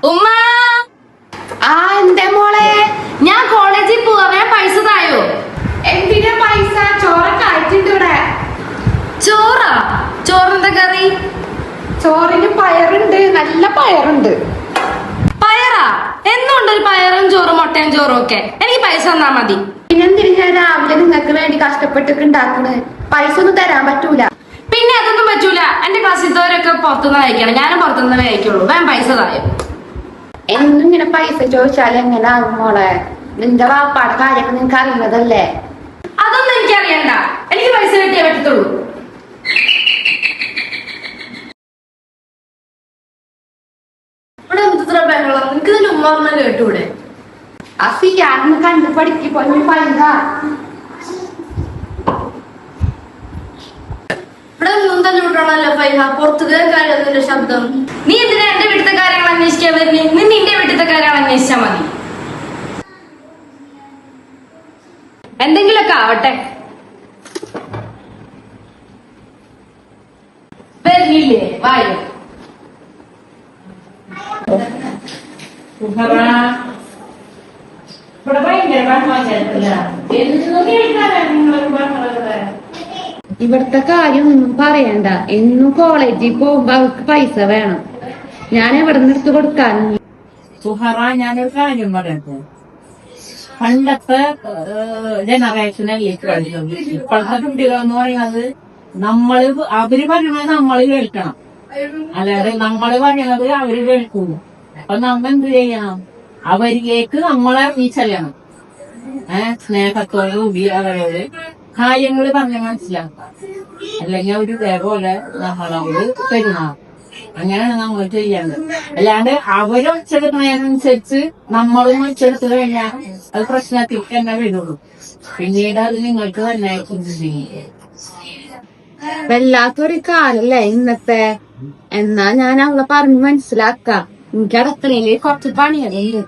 ഉമ്മ എന്തേ മോളെ? ഞാൻ കോളേജിൽ പോവാ, ഞാൻ പൈസ തായോ. എന്തിനാ പൈസ? ചോറൊക്കെ ആയിട്ടുണ്ട് ഇവിടെ. ചോറാ? ചോറിന്റെ കറി? ചോറിന് പയറുണ്ട്, നല്ല പയറുണ്ട്. പയറാ? എന്നുണ്ടൊരു പയറും ചോറും മുട്ടയും ചോറും ഒക്കെ? എനിക്ക് പൈസ തന്നാ മതി. പിന്നെന്തിന് ഞാൻ രാവിലെ നിങ്ങൾക്ക് വേണ്ടി കഷ്ടപ്പെട്ടൊക്കെ ഉണ്ടാക്കണ്? പൈസ ഒന്നും തരാൻ പറ്റൂല. പിന്നെ അതൊന്നും പറ്റൂല. എന്റെ ക്ലാസ്സിലവരൊക്കെ പുറത്തുനിന്ന് കഴിക്കണം, ഞാനും പുറത്തുനിന്ന് കഴിക്കുള്ളൂ. വേഗം പൈസ തായോ. എന്നും ഇങ്ങനെ പൈസ ചോദിച്ചാൽ എങ്ങനാകും മോളെ? നിന്റെ വാപ്പാടെ കാര്യമൊക്കെ നിനക്ക് അറിയുന്നതല്ലേ? അതൊന്നും എനിക്കറിയണ്ട, എനിക്ക് പൈസ കിട്ടിയേ പറ്റത്തുള്ളൂ. ഇവിടെ എന്ത്ര ബഹളം, നിനക്ക് ഇതിന്റെ ഉമ്മ പറഞ്ഞ കേട്ടൂടെ? അസിയാന്ന് കണ്ടു പഠിക്ക് പോയി പൈസ. ഇവിടെ ഒന്നും തന്നെ വിട്ടണല്ലോ ഫൈഹ, പുറത്തുകാരുടെ ശബ്ദം. നീ എന്തിനാ എന്റെ വീട്ടിലത്തെ കാര്യങ്ങൾ അന്വേഷിക്കാൻ വരുന്നേ? നീ നിന്റെ വീട്ടിലത്തെ കാര്യങ്ങൾ അന്വേഷിച്ചാ മതി. എന്തെങ്കിലൊക്കെ ആവട്ടെ. വരുന്നില്ലേ? വായോ. ഇവിടെ ഭയങ്കര ഇവിടുത്തെ കാര്യം ഒന്നും പറയണ്ട. എന്നും കോളേജിൽ പോകുമ്പോ അവർക്ക് പൈസ വേണം. ഞാൻ എവിടെ നിന്ന് എടുത്തു കൊടുക്കാൻ? സുഹറ, ഞാനൊരു കാര്യം പറയട്ടെ. പണ്ടത്തെ ജനറേഷനല്ലേ ഇപ്പോഴത്തെ കുട്ടികളെന്ന് പറയുന്നത് അവര് പറയുന്നത് നമ്മൾ കേൾക്കണം, അല്ലാതെ നമ്മൾ പറയുന്നത് അവര് കേൾക്കുന്നു. അപ്പൊ നമ്മ എന്ത് ചെയ്യണം? അവരിലേക്ക് നമ്മളെ നീ ചെല്ലണം. സ്നേഹത്തോട് കൂടി അവരോട് കാര്യങ്ങൾ പറഞ്ഞ് മനസ്സിലാക്കാം. അല്ലെങ്കിൽ അവര് ഇതേപോലെ നമ്മളോട് പെരുമാറും. അങ്ങനെയാണ് നമ്മൾ ചെയ്യേണ്ടത്. അല്ലാണ്ട് അവര് ഒച്ചെടുക്കുന്നതിനനുസരിച്ച് നമ്മളും ഒച്ചെടുത്ത് കഴിഞ്ഞാൽ അത് പ്രശ്നത്തിൽ തന്നെ വരുള്ളൂ. പിന്നീട് അത് നിങ്ങൾക്ക് തന്നെ ചെയ്യും. വല്ലാത്തൊരു കാലല്ലേ ഇന്നത്തെ. എന്നാ ഞാൻ അവളെ പറഞ്ഞ് മനസ്സിലാക്കാം. എനിക്ക് അടുക്കളയില് കുറച്ച് പണികളുണ്ട്.